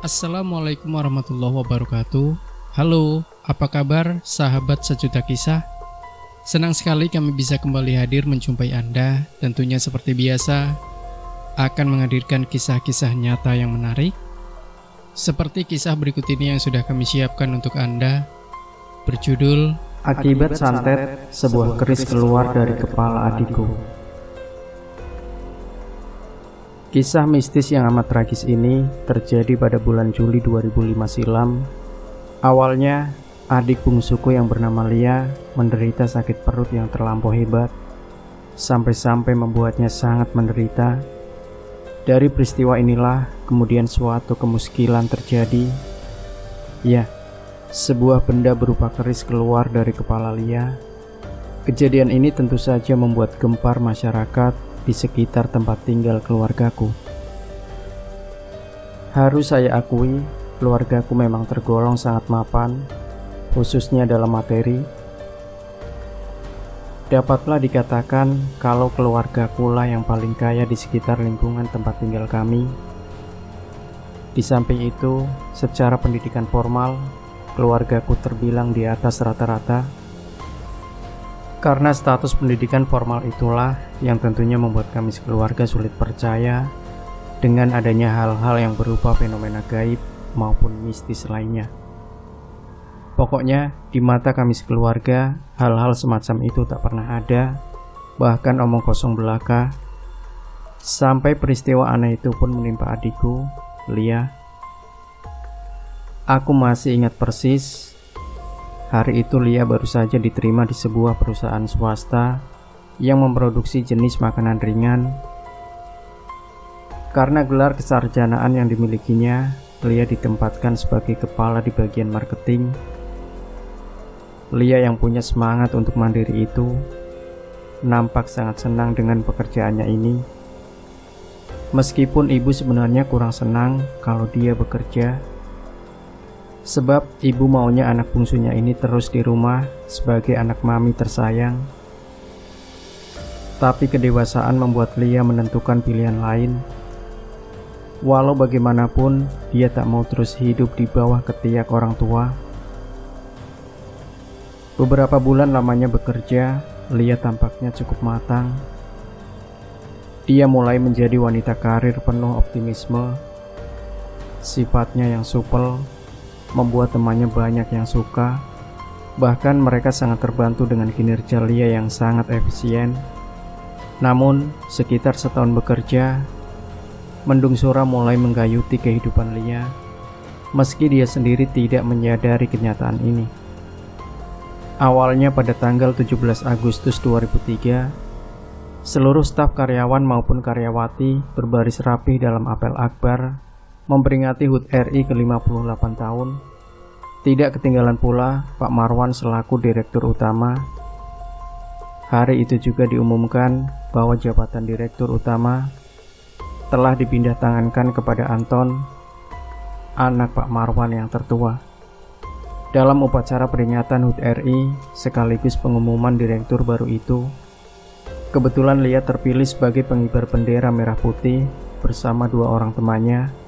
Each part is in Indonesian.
Assalamualaikum warahmatullahi wabarakatuh. Halo, apa kabar sahabat sejuta kisah? Senang sekali kami bisa kembali hadir menjumpai Anda. Tentunya seperti biasa akan menghadirkan kisah-kisah nyata yang menarik, seperti kisah berikut ini yang sudah kami siapkan untuk Anda, berjudul Akibat santet, sebuah keris keluar dari kepala adikku. Kisah mistis yang amat tragis ini terjadi pada bulan Juli 2005 silam. Awalnya, adik bungsuku yang bernama Lia menderita sakit perut yang terlampau hebat, sampai-sampai membuatnya sangat menderita. Dari peristiwa inilah kemudian suatu kemuskilan terjadi. Ya, sebuah benda berupa keris keluar dari kepala Lia. Kejadian ini tentu saja membuat gempar masyarakat di sekitar tempat tinggal keluargaku. Harus saya akui, keluargaku memang tergolong sangat mapan, khususnya dalam materi. Dapatlah dikatakan kalau keluargaku lah yang paling kaya di sekitar lingkungan tempat tinggal kami. Di samping itu, secara pendidikan formal, keluargaku terbilang di atas rata-rata. Karena status pendidikan formal itulah yang tentunya membuat kami sekeluarga sulit percaya dengan adanya hal-hal yang berupa fenomena gaib maupun mistis lainnya. Pokoknya di mata kami sekeluarga hal-hal semacam itu tak pernah ada, bahkan omong kosong belaka. Sampai peristiwa aneh itu pun menimpa adikku, Lia. Aku masih ingat persis. Hari itu Lia baru saja diterima di sebuah perusahaan swasta yang memproduksi jenis makanan ringan. Karena gelar kesarjanaan yang dimilikinya, Lia ditempatkan sebagai kepala di bagian marketing. Lia yang punya semangat untuk mandiri itu nampak sangat senang dengan pekerjaannya ini. Meskipun ibu sebenarnya kurang senang kalau dia bekerja, sebab ibu maunya anak bungsunya ini terus di rumah sebagai anak mami tersayang. Tapi kedewasaan membuat Lia menentukan pilihan lain. Walau bagaimanapun, dia tak mau terus hidup di bawah ketiak orang tua. Beberapa bulan lamanya bekerja, Lia tampaknya cukup matang. Dia mulai menjadi wanita karir penuh optimisme. Sifatnya yang supel membuat temannya banyak yang suka. Bahkan mereka sangat terbantu dengan kinerja Lia yang sangat efisien. Namun, sekitar setahun bekerja, mendung sura mulai menggayuti kehidupan Lia, meski dia sendiri tidak menyadari kenyataan ini. Awalnya pada tanggal 17 Agustus 2003, seluruh staf karyawan maupun karyawati berbaris rapih dalam apel akbar memperingati HUT RI ke-58 tahun. Tidak ketinggalan pula Pak Marwan selaku Direktur Utama. Hari itu juga diumumkan bahwa jabatan Direktur Utama telah dipindah tangankan kepada Anton, anak Pak Marwan yang tertua. Dalam upacara peringatan HUT RI sekaligus pengumuman Direktur baru itu, kebetulan Lia terpilih sebagai pengibar bendera merah putih bersama dua orang temannya.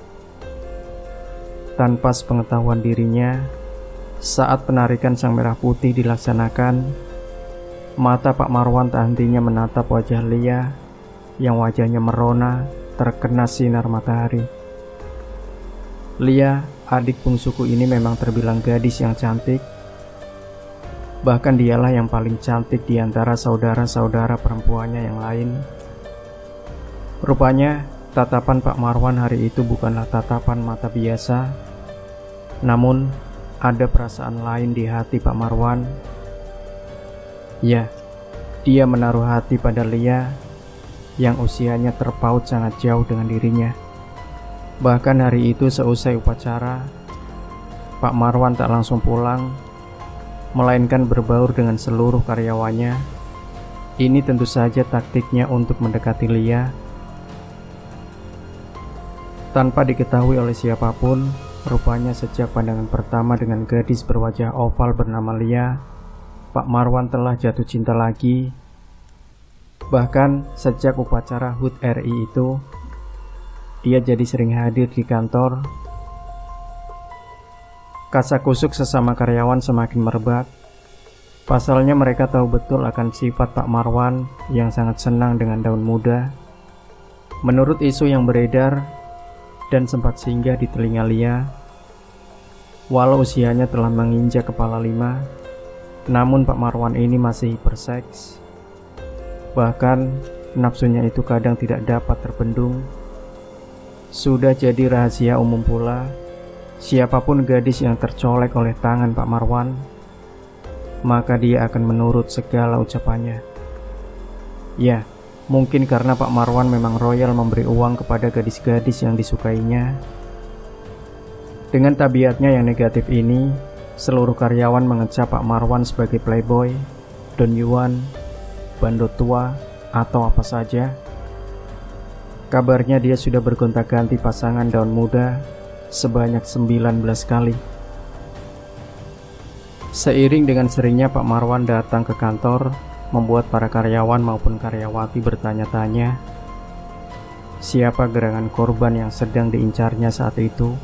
Tanpa sepengetahuan dirinya, saat penarikan sang merah putih dilaksanakan, mata Pak Marwan tak hentinya menatap wajah Lia yang wajahnya merona terkena sinar matahari. Lia, adik bungsuku ini memang terbilang gadis yang cantik. Bahkan dialah yang paling cantik di antara saudara-saudara perempuannya yang lain. Rupanya, tatapan Pak Marwan hari itu bukanlah tatapan mata biasa. Namun, ada perasaan lain di hati Pak Marwan. Ya, dia menaruh hati pada Lia yang usianya terpaut sangat jauh dengan dirinya. Bahkan hari itu seusai upacara, Pak Marwan tak langsung pulang, melainkan berbaur dengan seluruh karyawannya. Ini tentu saja taktiknya untuk mendekati Lia. Tanpa diketahui oleh siapapun, rupanya sejak pandangan pertama dengan gadis berwajah oval bernama Lia, Pak Marwan telah jatuh cinta lagi. Bahkan sejak upacara HUT RI itu, dia jadi sering hadir di kantor Kasakusuk sesama karyawan semakin merebak. Pasalnya mereka tahu betul akan sifat Pak Marwan yang sangat senang dengan daun muda. Menurut isu yang beredar dan sempat singgah di telinga Lia, walau usianya telah menginjak kepala 5, namun Pak Marwan ini masih hiperseks. Bahkan nafsunya itu kadang tidak dapat terbendung. Sudah jadi rahasia umum pula, siapapun gadis yang tercolek oleh tangan Pak Marwan, maka dia akan menurut segala ucapannya. Ya, mungkin karena Pak Marwan memang royal memberi uang kepada gadis-gadis yang disukainya. Dengan tabiatnya yang negatif ini, seluruh karyawan mengecap Pak Marwan sebagai playboy, Don Yuan, bandot tua, atau apa saja. Kabarnya dia sudah bergonta-ganti pasangan daun muda sebanyak 19 kali. Seiring dengan seringnya Pak Marwan datang ke kantor, membuat para karyawan maupun karyawati bertanya-tanya, siapa gerangan korban yang sedang diincarnya saat itu.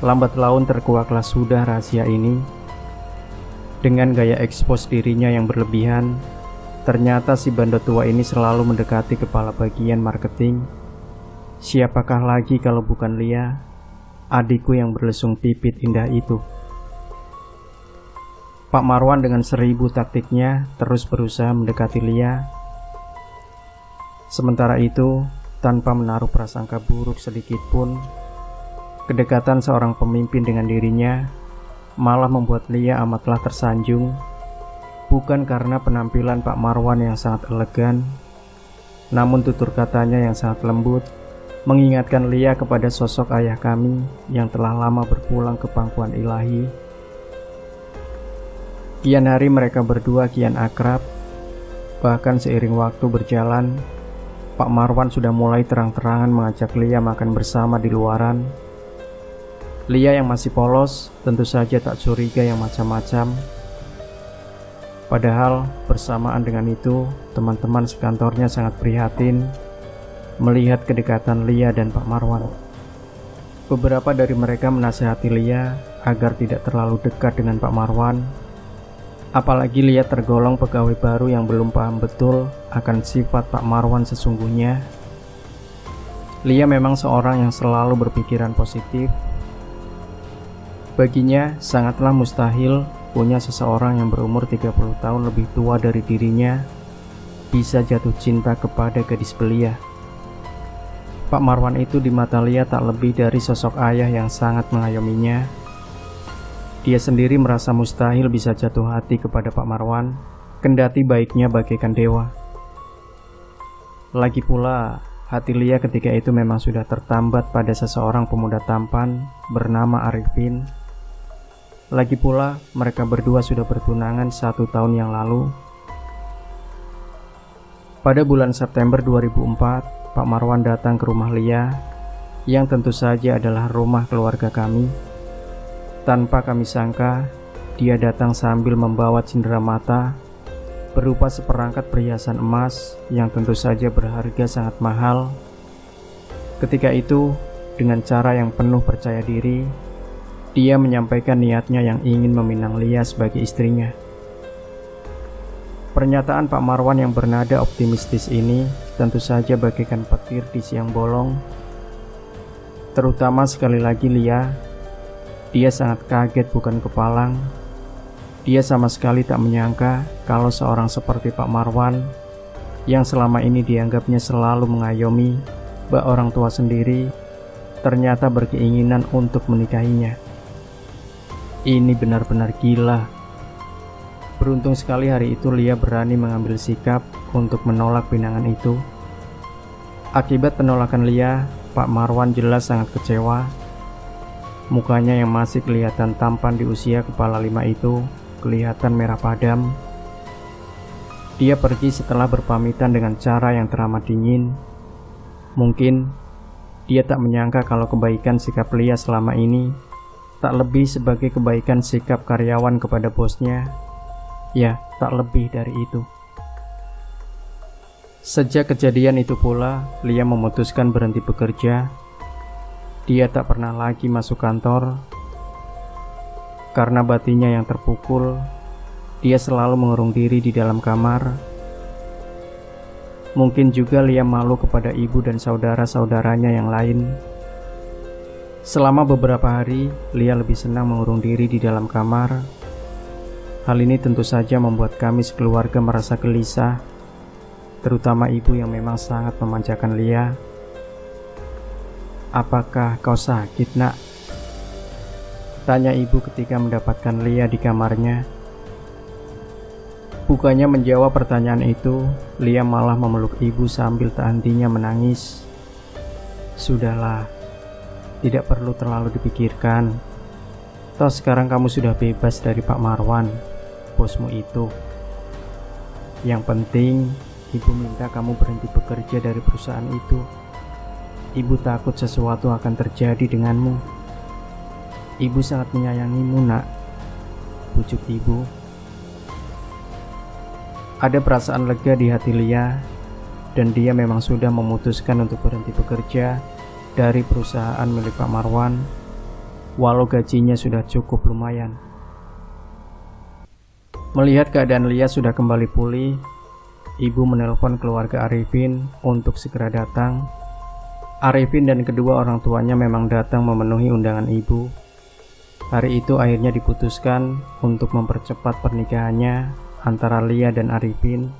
Lambat laun terkuaklah sudah rahasia ini. Dengan gaya ekspos dirinya yang berlebihan, ternyata si bandot tua ini selalu mendekati kepala bagian marketing. Siapakah lagi kalau bukan Lia, adikku yang berlesung pipit indah itu. Pak Marwan dengan 1000 taktiknya terus berusaha mendekati Lia. Sementara itu, tanpa menaruh prasangka buruk sedikit pun, kedekatan seorang pemimpin dengan dirinya malah membuat Lia amatlah tersanjung. Bukan karena penampilan Pak Marwan yang sangat elegan, namun tutur katanya yang sangat lembut mengingatkan Lia kepada sosok ayah kami yang telah lama berpulang ke pangkuan ilahi. Kian hari mereka berdua kian akrab. Bahkan seiring waktu berjalan, Pak Marwan sudah mulai terang-terangan mengajak Lia makan bersama di luaran. Lia yang masih polos tentu saja tak curiga yang macam-macam. Padahal bersamaan dengan itu, teman-teman sekantornya sangat prihatin melihat kedekatan Lia dan Pak Marwan. Beberapa dari mereka menasihati Lia agar tidak terlalu dekat dengan Pak Marwan. Apalagi Lia tergolong pegawai baru yang belum paham betul akan sifat Pak Marwan sesungguhnya. Lia memang seorang yang selalu berpikiran positif. Baginya sangatlah mustahil punya seseorang yang berumur 30 tahun lebih tua dari dirinya bisa jatuh cinta kepada gadis belia. Pak Marwan itu di mata Lia tak lebih dari sosok ayah yang sangat mengayominya. Dia sendiri merasa mustahil bisa jatuh hati kepada Pak Marwan, kendati baiknya bagaikan dewa. Lagi pula, hati Lia ketika itu memang sudah tertambat pada seseorang pemuda tampan bernama Arifin. Lagi pula, mereka berdua sudah bertunangan 1 tahun yang lalu. Pada bulan September 2004, Pak Marwan datang ke rumah Lia, yang tentu saja adalah rumah keluarga kami. Tanpa kami sangka, dia datang sambil membawa cenderamata berupa seperangkat perhiasan emas yang tentu saja berharga sangat mahal. Ketika itu, dengan cara yang penuh percaya diri, dia menyampaikan niatnya yang ingin meminang Lia sebagai istrinya. Pernyataan Pak Marwan yang bernada optimistis ini tentu saja bagaikan petir di siang bolong. Terutama sekali lagi Lia. Dia sangat kaget bukan kepalang. Dia sama sekali tak menyangka kalau seorang seperti Pak Marwan, yang selama ini dianggapnya selalu mengayomi bak orang tua sendiri, ternyata berkeinginan untuk menikahinya. Ini benar-benar gila. Beruntung sekali hari itu Lia berani mengambil sikap untuk menolak pinangan itu. Akibat penolakan Lia, Pak Marwan jelas sangat kecewa. Mukanya yang masih kelihatan tampan di usia kepala 5 itu kelihatan merah padam. Dia pergi setelah berpamitan dengan cara yang teramat dingin. Mungkin dia tak menyangka kalau kebaikan sikap Lia selama ini tak lebih sebagai kebaikan sikap karyawan kepada bosnya. Ya, tak lebih dari itu. Sejak kejadian itu pula, Lia memutuskan berhenti bekerja. Dia tak pernah lagi masuk kantor. Karena batinnya yang terpukul, dia selalu mengurung diri di dalam kamar. Mungkin juga Lia malu kepada ibu dan saudara-saudaranya yang lain. Selama beberapa hari, Lia lebih senang mengurung diri di dalam kamar. Hal ini tentu saja membuat kami sekeluarga merasa gelisah, terutama ibu yang memang sangat memanjakan Lia. "Apakah kau sakit, Nak?" tanya ibu ketika mendapatkan Lia di kamarnya. Bukannya menjawab pertanyaan itu, Lia malah memeluk ibu sambil tak hentinya menangis. "Sudahlah, tidak perlu terlalu dipikirkan. Toh sekarang kamu sudah bebas dari Pak Marwan, bosmu itu. Yang penting, ibu minta kamu berhenti bekerja dari perusahaan itu. Ibu takut sesuatu akan terjadi denganmu. Ibu sangat menyayangimu, Nak," bujuk ibu. Ada perasaan lega di hati Lia, dan dia memang sudah memutuskan untuk berhenti bekerja dari perusahaan milik Pak Marwan, walau gajinya sudah cukup lumayan. Melihat keadaan Lia sudah kembali pulih, ibu menelpon keluarga Arifin untuk segera datang. Arifin dan kedua orang tuanya memang datang memenuhi undangan ibu. Hari itu akhirnya diputuskan untuk mempercepat pernikahannya antara Lia dan Arifin.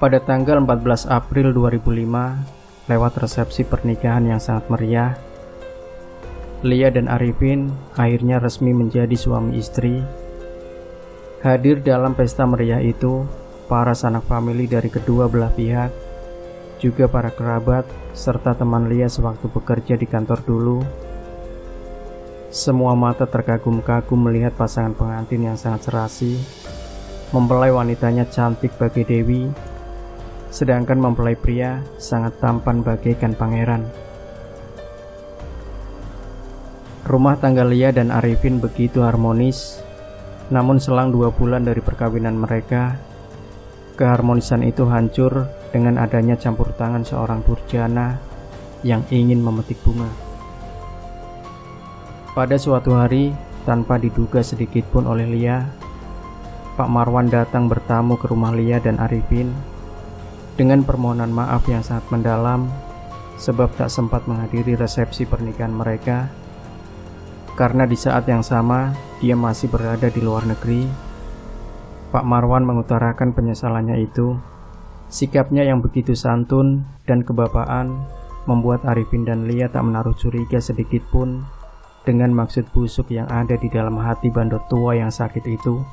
Pada tanggal 14 April 2005, lewat resepsi pernikahan yang sangat meriah, Lia dan Arifin akhirnya resmi menjadi suami istri. Hadir dalam pesta meriah itu para sanak famili dari kedua belah pihak, juga para kerabat serta teman Lia sewaktu bekerja di kantor dulu. Semua mata terkagum-kagum melihat pasangan pengantin yang sangat serasi, mempelai wanitanya cantik bagai dewi, sedangkan mempelai pria sangat tampan bagaikan pangeran. Rumah tangga Lia dan Arifin begitu harmonis, namun selang 2 bulan dari perkawinan mereka, keharmonisan itu hancur dengan adanya campur tangan seorang durjana yang ingin memetik bunga. Pada suatu hari, tanpa diduga sedikit pun oleh Lia, Pak Marwan datang bertamu ke rumah Lia dan Arifin dengan permohonan maaf yang sangat mendalam sebab tak sempat menghadiri resepsi pernikahan mereka. Karena di saat yang sama dia masih berada di luar negeri, Pak Marwan mengutarakan penyesalannya itu. Sikapnya yang begitu santun dan kebapaan membuat Arifin dan Lia tak menaruh curiga sedikit pun dengan maksud busuk yang ada di dalam hati bandot tua yang sakit itu.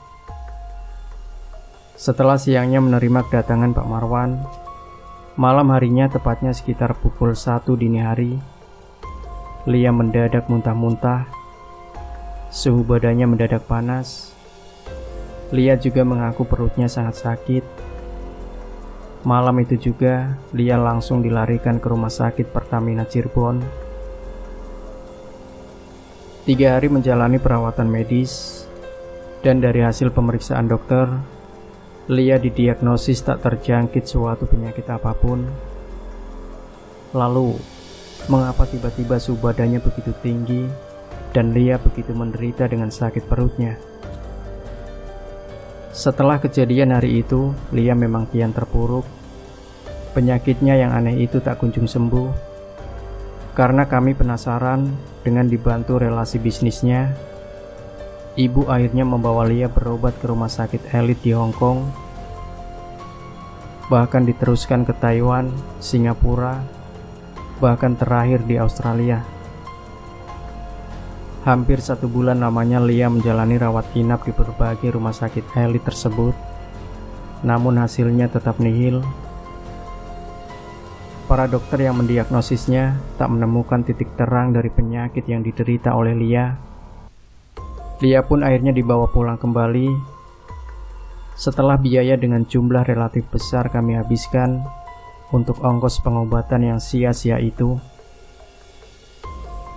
Setelah siangnya menerima kedatangan Pak Marwan, malam harinya tepatnya sekitar pukul 1 dini hari, Lia mendadak muntah-muntah. Suhu badannya mendadak panas. Lia juga mengaku perutnya sangat sakit. Malam itu juga, Lia langsung dilarikan ke rumah sakit Pertamina Cirebon. 3 hari menjalani perawatan medis, dan dari hasil pemeriksaan dokter, Lia didiagnosis tak terjangkit suatu penyakit apapun. Lalu, mengapa tiba-tiba suhu badannya begitu tinggi dan Lia begitu menderita dengan sakit perutnya? Setelah kejadian hari itu, Lia memang kian terpuruk. Penyakitnya yang aneh itu tak kunjung sembuh. Karena kami penasaran dengan dibantu relasi bisnisnya, ibu akhirnya membawa Lia berobat ke rumah sakit elit di Hong Kong, bahkan diteruskan ke Taiwan, Singapura, bahkan terakhir di Australia. Hampir 1 bulan lamanya Lia menjalani rawat inap di berbagai rumah sakit elit tersebut, namun hasilnya tetap nihil. Para dokter yang mendiagnosisnya tak menemukan titik terang dari penyakit yang diderita oleh Lia. Lia pun akhirnya dibawa pulang kembali. Setelah biaya dengan jumlah relatif besar kami habiskan untuk ongkos pengobatan yang sia-sia itu.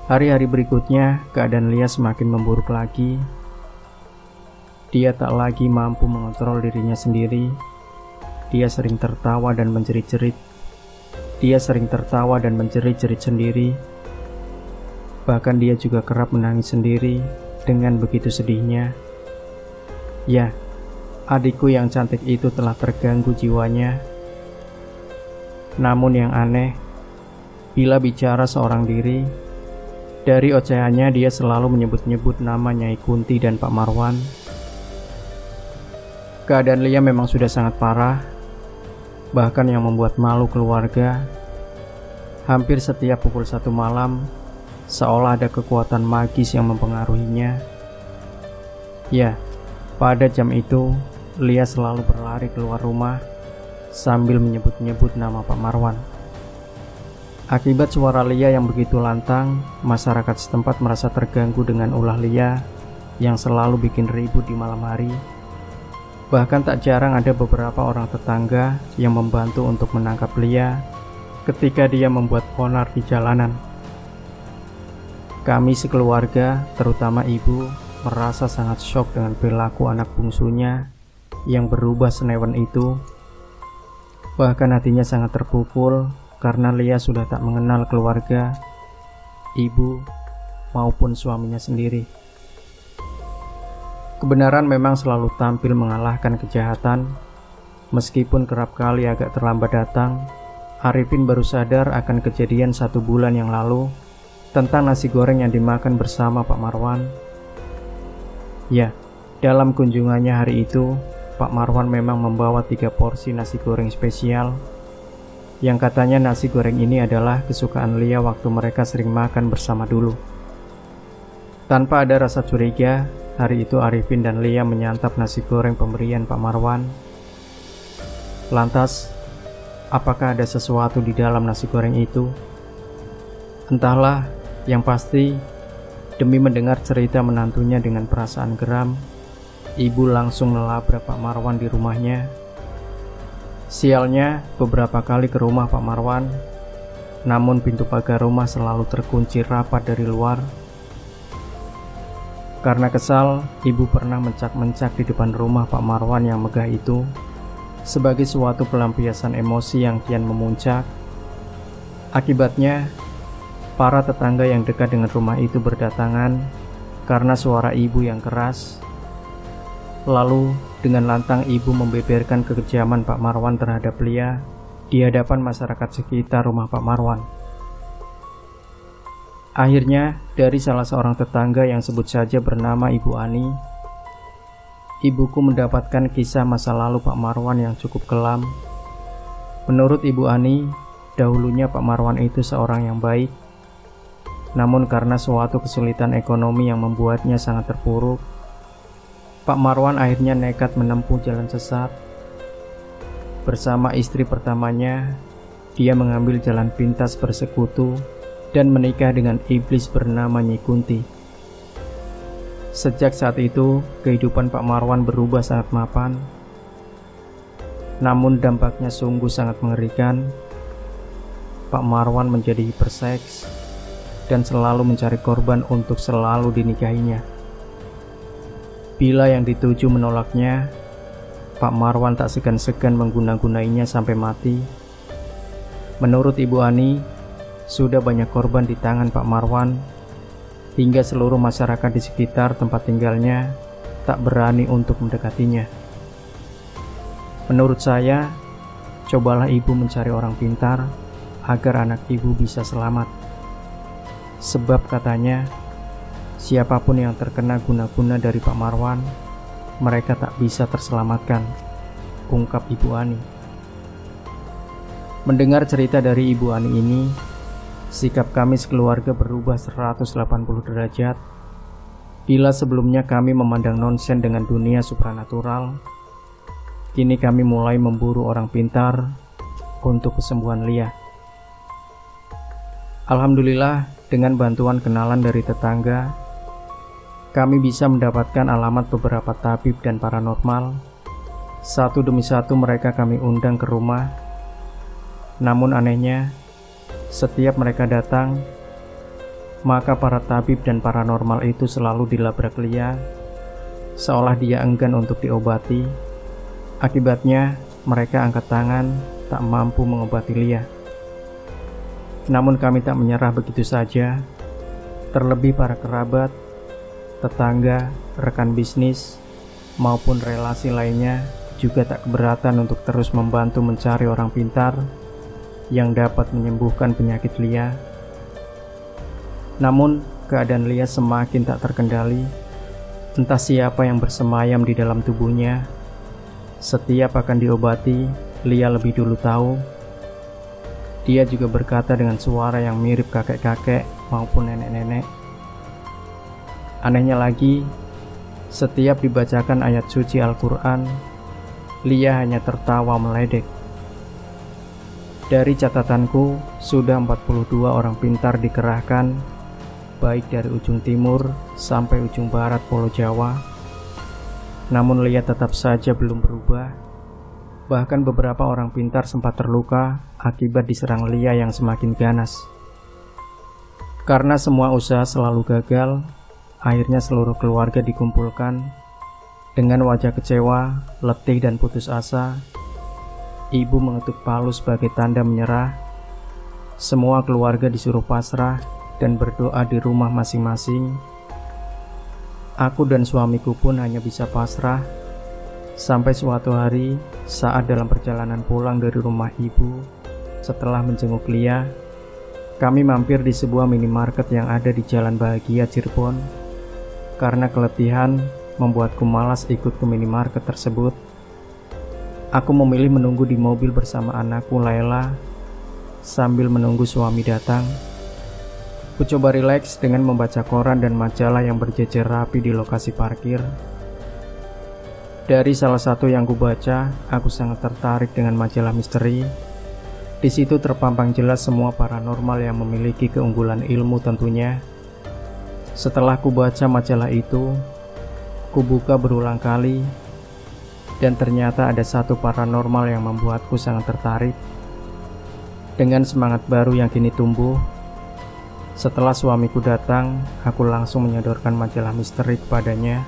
Hari-hari berikutnya, keadaan Lia semakin memburuk lagi. Dia tak lagi mampu mengontrol dirinya sendiri. Dia sering tertawa dan menjerit-jerit. Dia sering tertawa dan menjerit-jerit sendiri. Bahkan dia juga kerap menangis sendiri dengan begitu sedihnya. Ya, adikku yang cantik itu telah terganggu jiwanya. Namun yang aneh, bila bicara seorang diri, dari ocehannya dia selalu menyebut-nyebut nama Nyai Kunti dan Pak Marwan. Keadaan Lia memang sudah sangat parah, bahkan yang membuat malu keluarga. Hampir setiap pukul 1 malam, seolah ada kekuatan magis yang mempengaruhinya. Ya, pada jam itu, Lia selalu berlari keluar rumah sambil menyebut-nyebut nama Pak Marwan. Akibat suara Lia yang begitu lantang, masyarakat setempat merasa terganggu dengan ulah Lia yang selalu bikin ribut di malam hari. Bahkan tak jarang ada beberapa orang tetangga yang membantu untuk menangkap Lia ketika dia membuat onar di jalanan. Kami sekeluarga, terutama ibu, merasa sangat syok dengan perilaku anak bungsunya yang berubah senewan itu. Bahkan hatinya sangat terpukul karena Lia sudah tak mengenal keluarga, ibu, maupun suaminya sendiri. Kebenaran memang selalu tampil mengalahkan kejahatan. Meskipun kerap kali agak terlambat datang, Arifin baru sadar akan kejadian 1 bulan yang lalu tentang nasi goreng yang dimakan bersama Pak Marwan. Ya, dalam kunjungannya hari itu, Pak Marwan memang membawa 3 porsi nasi goreng spesial, yang katanya nasi goreng ini adalah kesukaan Lia waktu mereka sering makan bersama dulu. Tanpa ada rasa curiga, hari itu Arifin dan Lia menyantap nasi goreng pemberian Pak Marwan. Lantas, apakah ada sesuatu di dalam nasi goreng itu? Entahlah, yang pasti, demi mendengar cerita menantunya dengan perasaan geram, ibu langsung melabrak Pak Marwan di rumahnya. Sialnya, beberapa kali ke rumah Pak Marwan, namun pintu pagar rumah selalu terkunci rapat dari luar. Karena kesal, ibu pernah mencak-mencak di depan rumah Pak Marwan yang megah itu sebagai suatu pelampiasan emosi yang kian memuncak. Akibatnya, para tetangga yang dekat dengan rumah itu berdatangan karena suara ibu yang keras. Lalu, dengan lantang ibu membeberkan kekejaman Pak Marwan terhadap Lia di hadapan masyarakat sekitar rumah Pak Marwan. Akhirnya, dari salah seorang tetangga yang sebut saja bernama Ibu Ani, ibuku mendapatkan kisah masa lalu Pak Marwan yang cukup kelam. Menurut Ibu Ani, dahulunya Pak Marwan itu seorang yang baik. Namun karena suatu kesulitan ekonomi yang membuatnya sangat terpuruk, Pak Marwan akhirnya nekat menempuh jalan sesat. Bersama istri pertamanya, dia mengambil jalan pintas bersekutu dan menikah dengan iblis bernama Nyai Kunti. Sejak saat itu, kehidupan Pak Marwan berubah sangat mapan. Namun dampaknya sungguh sangat mengerikan. Pak Marwan menjadi hiperseks dan selalu mencari korban untuk selalu dinikahinya. Bila yang dituju menolaknya, Pak Marwan tak segan-segan mengguna-gunainya sampai mati. Menurut Ibu Ani, sudah banyak korban di tangan Pak Marwan, hingga seluruh masyarakat di sekitar tempat tinggalnya tak berani untuk mendekatinya. Menurut saya, cobalah ibu mencari orang pintar agar anak ibu bisa selamat. Sebab katanya, siapapun yang terkena guna-guna dari Pak Marwan, mereka tak bisa terselamatkan, ungkap Ibu Ani. Mendengar cerita dari Ibu Ani ini, sikap kami sekeluarga berubah 180 derajat. Bila sebelumnya kami memandang nonsen dengan dunia supranatural, kini kami mulai memburu orang pintar untuk kesembuhan Lia. Alhamdulillah, dengan bantuan kenalan dari tetangga, kami bisa mendapatkan alamat beberapa tabib dan paranormal. Satu demi satu mereka kami undang ke rumah. Namun anehnya, setiap mereka datang, maka para tabib dan paranormal itu selalu dilabrak Lia, seolah dia enggan untuk diobati. Akibatnya, mereka angkat tangan, tak mampu mengobati Lia. Namun kami tak menyerah begitu saja. Terlebih para kerabat, tetangga, rekan bisnis, maupun relasi lainnya juga tak keberatan untuk terus membantu mencari orang pintar yang dapat menyembuhkan penyakit Lia. Namun, keadaan Lia semakin tak terkendali. Entah siapa yang bersemayam di dalam tubuhnya. Setiap akan diobati, Lia lebih dulu tahu. Dia juga berkata dengan suara yang mirip kakek-kakek maupun nenek-nenek. Anehnya lagi, setiap dibacakan ayat suci Al-Quran, Lia hanya tertawa meledek. Dari catatanku, sudah 42 orang pintar dikerahkan, baik dari ujung timur sampai ujung barat Pulau Jawa. Namun Lia tetap saja belum berubah. Bahkan beberapa orang pintar sempat terluka akibat diserang Lia yang semakin ganas. Karena semua usaha selalu gagal, akhirnya seluruh keluarga dikumpulkan. Dengan wajah kecewa, letih dan putus asa, ibu mengetuk palu sebagai tanda menyerah. Semua keluarga disuruh pasrah dan berdoa di rumah masing-masing. Aku dan suamiku pun hanya bisa pasrah. Sampai suatu hari, saat dalam perjalanan pulang dari rumah ibu, setelah menjenguk Lia, kami mampir di sebuah minimarket yang ada di Jalan Bahagia, Cirebon. Karena keletihan, membuatku malas ikut ke minimarket tersebut. Aku memilih menunggu di mobil bersama anakku Laila, sambil menunggu suami datang. Ku coba rileks dengan membaca koran dan majalah yang berjejer rapi di lokasi parkir. Dari salah satu yang kubaca, aku sangat tertarik dengan majalah misteri. Di situ terpampang jelas semua paranormal yang memiliki keunggulan ilmu tentunya. Setelah kubaca majalah itu, kubuka berulang kali, dan ternyata ada satu paranormal yang membuatku sangat tertarik. Dengan semangat baru yang kini tumbuh, setelah suamiku datang, aku langsung menyodorkan majalah misteri kepadanya.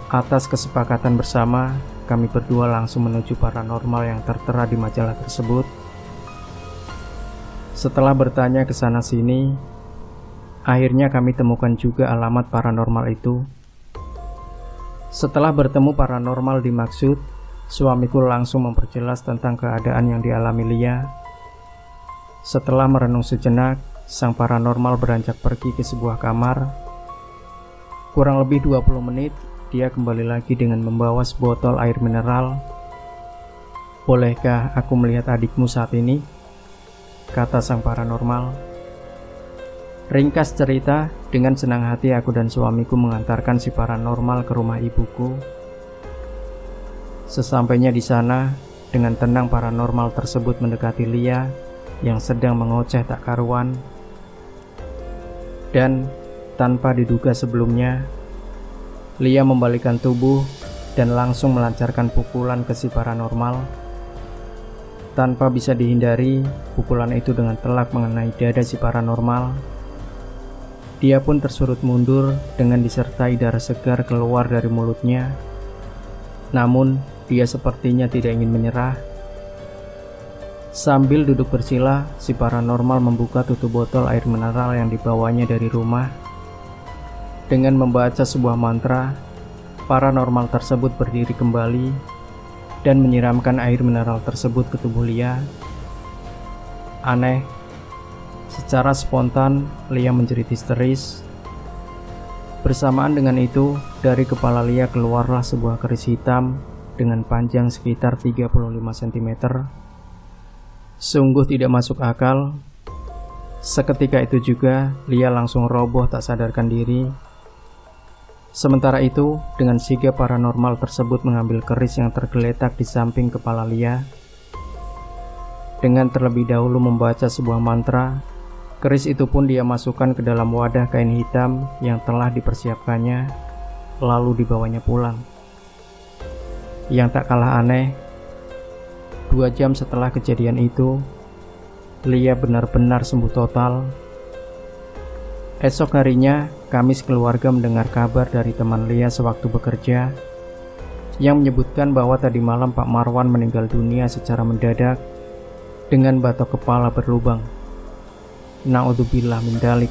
Atas kesepakatan bersama, kami berdua langsung menuju paranormal yang tertera di majalah tersebut. Setelah bertanya ke sana sini, akhirnya kami temukan juga alamat paranormal itu. Setelah bertemu paranormal dimaksud, suamiku langsung memperjelas tentang keadaan yang dialami Lia. Setelah merenung sejenak, sang paranormal beranjak pergi ke sebuah kamar. Kurang lebih 20 menit, dia kembali lagi dengan membawa sebotol air mineral. "Bolehkah aku melihat adikmu saat ini?" kata sang paranormal. Ringkas cerita, dengan senang hati aku dan suamiku mengantarkan si paranormal ke rumah ibuku. Sesampainya di sana, dengan tenang paranormal tersebut mendekati Lia yang sedang mengoceh tak karuan. Dan tanpa diduga sebelumnya, Lia membalikkan tubuh dan langsung melancarkan pukulan ke si paranormal. Tanpa bisa dihindari, pukulan itu dengan telak mengenai dada si paranormal. Dia pun tersurut mundur dengan disertai darah segar keluar dari mulutnya. Namun, dia sepertinya tidak ingin menyerah. Sambil duduk bersila, si paranormal membuka tutup botol air mineral yang dibawanya dari rumah. Dengan membaca sebuah mantra, paranormal tersebut berdiri kembali dan menyiramkan air mineral tersebut ke tubuh Lia. Aneh, secara spontan Lia menjerit histeris. Bersamaan dengan itu, dari kepala Lia keluarlah sebuah keris hitam dengan panjang sekitar 35 cm. Sungguh tidak masuk akal. Seketika itu juga, Lia langsung roboh tak sadarkan diri. Sementara itu, dengan sigap paranormal tersebut mengambil keris yang tergeletak di samping kepala Lia. Dengan terlebih dahulu membaca sebuah mantra, keris itu pun dia masukkan ke dalam wadah kain hitam yang telah dipersiapkannya, lalu dibawanya pulang. Yang tak kalah aneh, 2 jam setelah kejadian itu, Lia benar-benar sembuh total. Esok harinya, kami sekeluarga mendengar kabar dari teman Lia sewaktu bekerja, yang menyebutkan bahwa tadi malam Pak Marwan meninggal dunia secara mendadak dengan batok kepala berlubang. Na'udzubillah min dzalik.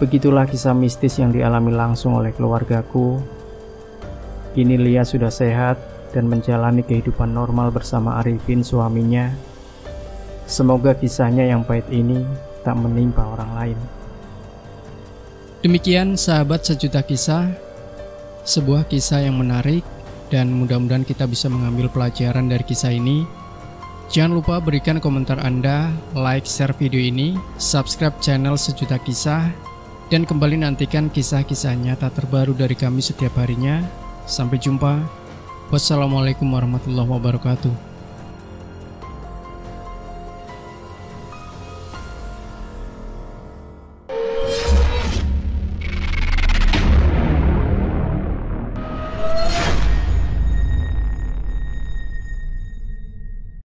Begitulah kisah mistis yang dialami langsung oleh keluargaku. Kini Lia sudah sehat dan menjalani kehidupan normal bersama Arifin suaminya. Semoga kisahnya yang pahit ini tak menimpa orang lain. Demikian sahabat sejuta kisah, sebuah kisah yang menarik dan mudah-mudahan kita bisa mengambil pelajaran dari kisah ini. Jangan lupa berikan komentar Anda, like, share video ini, subscribe channel Sejuta Kisah, dan kembali nantikan kisah-kisah nyata terbaru dari kami setiap harinya. Sampai jumpa. Wassalamualaikum warahmatullahi wabarakatuh.